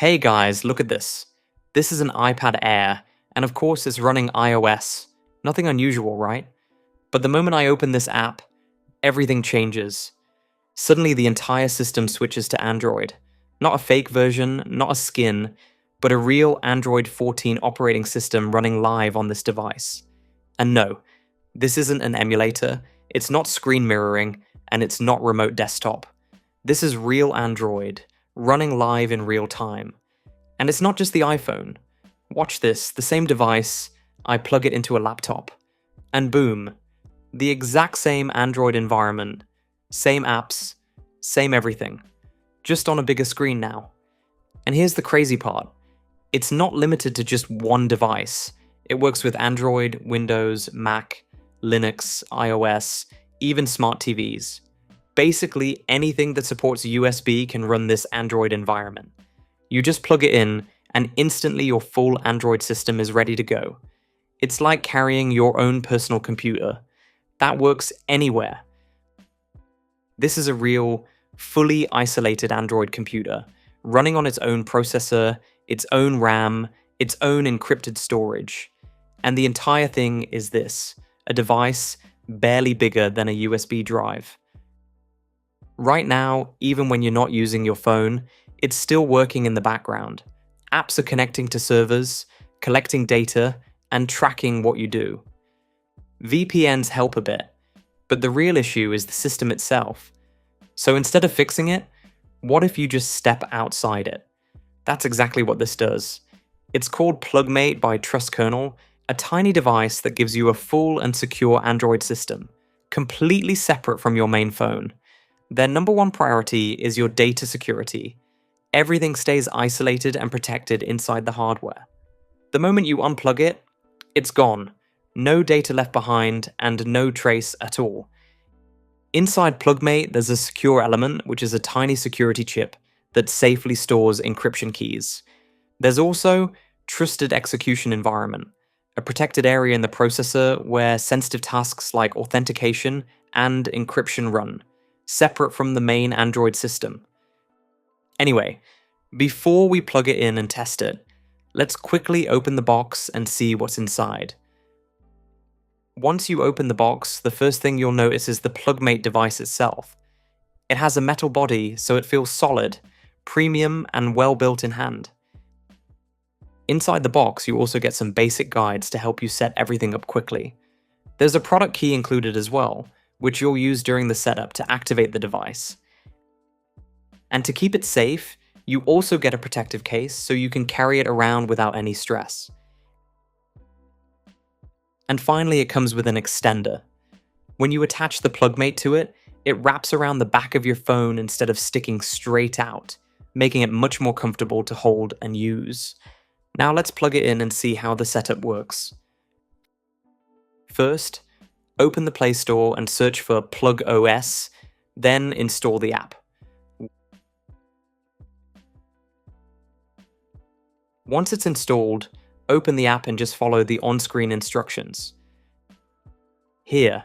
Hey guys, look at this. This is an iPad Air, and of course it's running iOS. Nothing unusual, right? But the moment I open this app, everything changes. Suddenly the entire system switches to Android. Not a fake version, not a skin, but a real Android 14 operating system running live on this device. And no, this isn't an emulator, it's not screen mirroring, and it's not remote desktop. This is real Android, running live in real time. And it's not just the iPhone. Watch this, the same device, I plug it into a laptop. And boom, the exact same Android environment, same apps, same everything. Just on a bigger screen now. And here's the crazy part. It's not limited to just one device. It works with Android, Windows, Mac, Linux, iOS, even smart TVs. Basically, anything that supports USB can run this Android environment. You just plug it in, and instantly your full Android system is ready to go. It's like carrying your own personal computer. That works anywhere. This is a real, fully isolated Android computer, running on its own processor, its own RAM, its own encrypted storage. And the entire thing is this, a device barely bigger than a USB drive. Right now, even when you're not using your phone, it's still working in the background. Apps are connecting to servers, collecting data, and tracking what you do. VPNs help a bit, but the real issue is the system itself. So instead of fixing it, what if you just step outside it? That's exactly what this does. It's called PlugMate by TrustKernel, a tiny device that gives you a full and secure Android system, completely separate from your main phone. Their number one priority is your data security. Everything stays isolated and protected inside the hardware. The moment you unplug it, it's gone. No data left behind and no trace at all. Inside PlugMate, there's a secure element, which is a tiny security chip that safely stores encryption keys. There's also Trusted Execution Environment, a protected area in the processor where sensitive tasks like authentication and encryption run, separate from the main Android system. Anyway, before we plug it in and test it, let's quickly open the box and see what's inside. Once you open the box, the first thing you'll notice is the PlugMate device itself. It has a metal body, so it feels solid, premium, and well built in hand. Inside the box, you also get some basic guides to help you set everything up quickly. There's a product key included as well, which you'll use during the setup to activate the device. And to keep it safe, you also get a protective case so you can carry it around without any stress. And finally, it comes with an extender. When you attach the PlugMate to it, it wraps around the back of your phone instead of sticking straight out, making it much more comfortable to hold and use. Now let's plug it in and see how the setup works. First, open the Play Store and search for PlugOS, then install the app. Once it's installed, open the app and just follow the on-screen instructions. Here,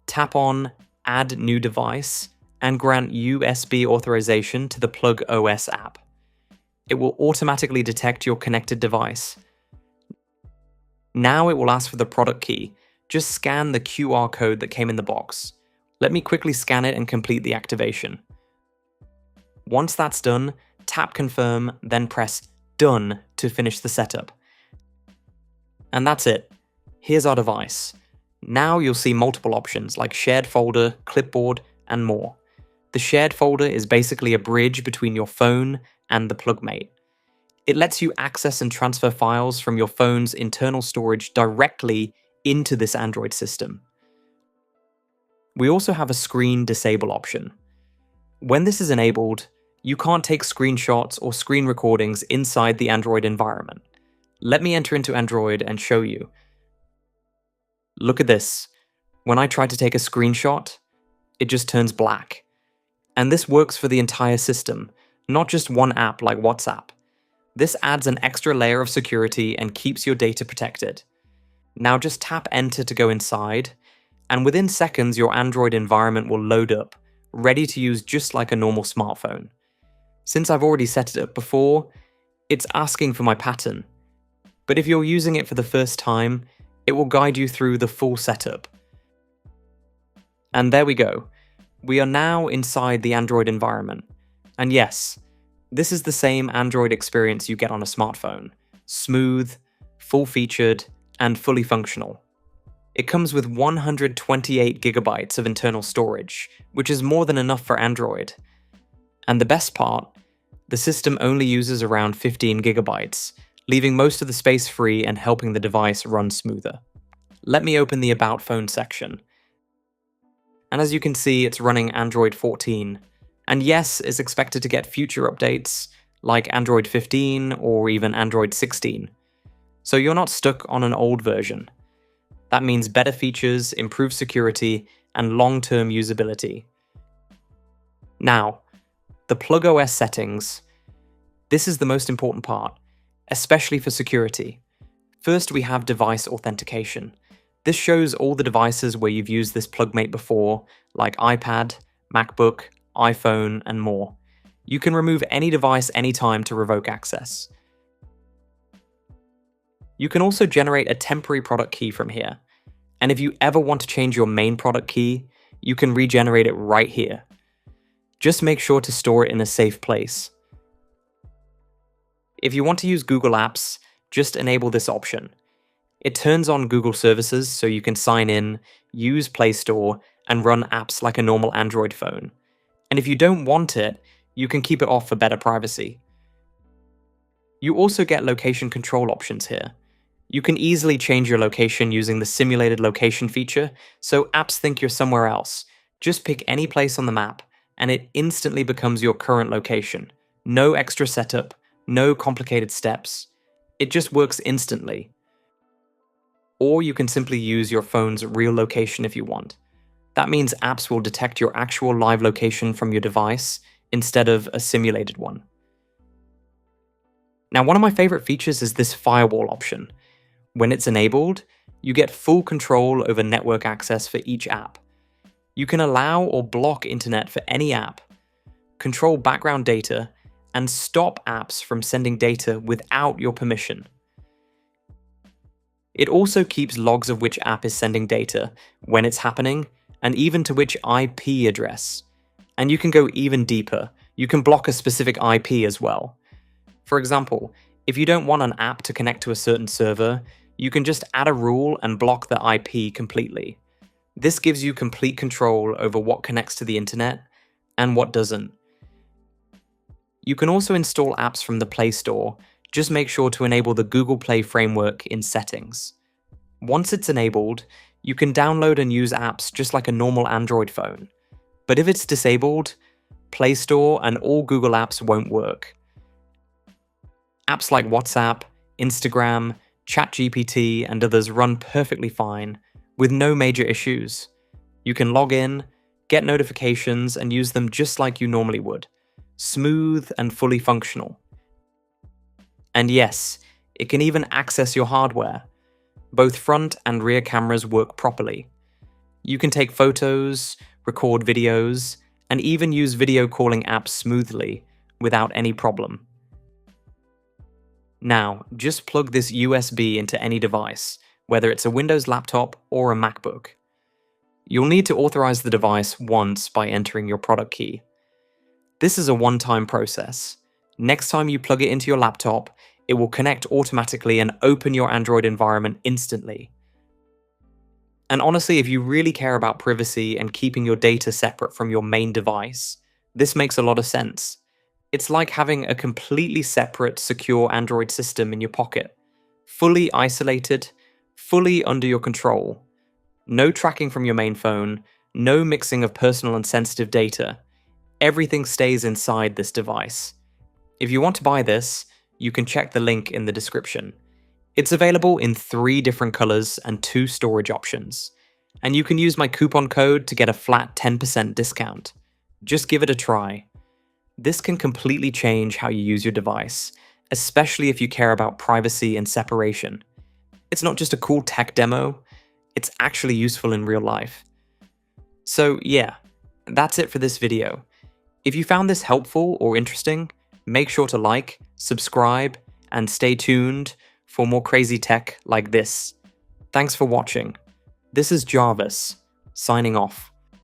tap on Add New Device and grant USB authorization to the PlugOS app. It will automatically detect your connected device. Now it will ask for the product key. Just scan the QR code that came in the box. Let me quickly scan it and complete the activation. Once that's done, tap Confirm, then press Done to finish the setup. And that's it. Here's our device. Now you'll see multiple options like shared folder, clipboard, and more. The shared folder is basically a bridge between your phone and the PlugMate. It lets you access and transfer files from your phone's internal storage directly into this Android system. We also have a screen disable option. When this is enabled, you can't take screenshots or screen recordings inside the Android environment. Let me enter into Android and show you. Look at this. When I try to take a screenshot, it just turns black. And this works for the entire system, not just one app like WhatsApp. This adds an extra layer of security and keeps your data protected. Now just tap Enter to go inside, and within seconds your Android environment will load up, ready to use just like a normal smartphone. Since I've already set it up before, It's asking for my pattern, but if you're using it for the first time, it will guide you through the full setup. And there we go. We are now inside the Android environment. And yes, this is the same Android experience you get on a smartphone. Smooth, full-featured, and fully functional. It comes with 128 gigabytes of internal storage, which is more than enough for Android. And the best part, the system only uses around 15 gigabytes, leaving most of the space free and helping the device run smoother. Let me open the About Phone section. And as you can see, it's running Android 14. And yes, it's expected to get future updates, like Android 15 or even Android 16. So you're not stuck on an old version. That means better features, improved security, and long-term usability. Now, the PlugOS settings. This is the most important part, especially for security. First, we have device authentication. This shows all the devices where you've used this PlugMate before, like iPad, MacBook, iPhone, and more. You can remove any device anytime to revoke access. You can also generate a temporary product key from here. And if you ever want to change your main product key, you can regenerate it right here. Just make sure to store it in a safe place. If you want to use Google Apps, just enable this option. It turns on Google services so you can sign in, use Play Store, and run apps like a normal Android phone. And if you don't want it, you can keep it off for better privacy. You also get location control options here. You can easily change your location using the simulated location feature, so apps think you're somewhere else. Just pick any place on the map, and it instantly becomes your current location. No extra setup, no complicated steps. It just works instantly. Or you can simply use your phone's real location if you want. That means apps will detect your actual live location from your device instead of a simulated one. Now, one of my favorite features is this Firewall option. When it's enabled, you get full control over network access for each app. You can allow or block internet for any app, control background data, and stop apps from sending data without your permission. It also keeps logs of which app is sending data, when it's happening, and even to which IP address. And you can go even deeper. You can block a specific IP as well. For example, if you don't want an app to connect to a certain server, you can just add a rule and block the IP completely. This gives you complete control over what connects to the internet and what doesn't. You can also install apps from the Play Store. Just make sure to enable the Google Play framework in settings. Once it's enabled, you can download and use apps just like a normal Android phone. But if it's disabled, Play Store and all Google apps won't work. Apps like WhatsApp, Instagram, ChatGPT, and others run perfectly fine, with no major issues. You can log in, get notifications, and use them just like you normally would. Smooth and fully functional. And yes, it can even access your hardware. Both front and rear cameras work properly. You can take photos, record videos, and even use video calling apps smoothly, without any problem. Now, just plug this USB into any device, whether it's a Windows laptop or a MacBook. You'll need to authorize the device once by entering your product key. This is a one-time process. Next time you plug it into your laptop, it will connect automatically and open your Android environment instantly. And honestly, if you really care about privacy and keeping your data separate from your main device, this makes a lot of sense. It's like having a completely separate, secure Android system in your pocket. Fully isolated, fully under your control. No tracking from your main phone, no mixing of personal and sensitive data. Everything stays inside this device. If you want to buy this, you can check the link in the description. It's available in 3 different colors and 2 storage options. And you can use my coupon code to get a flat 10% discount. Just give it a try. This can completely change how you use your device, especially if you care about privacy and separation. It's not just a cool tech demo, it's actually useful in real life. So yeah, that's it for this video. If you found this helpful or interesting, make sure to like, subscribe, and stay tuned for more crazy tech like this. Thanks for watching. This is Jarvis, signing off.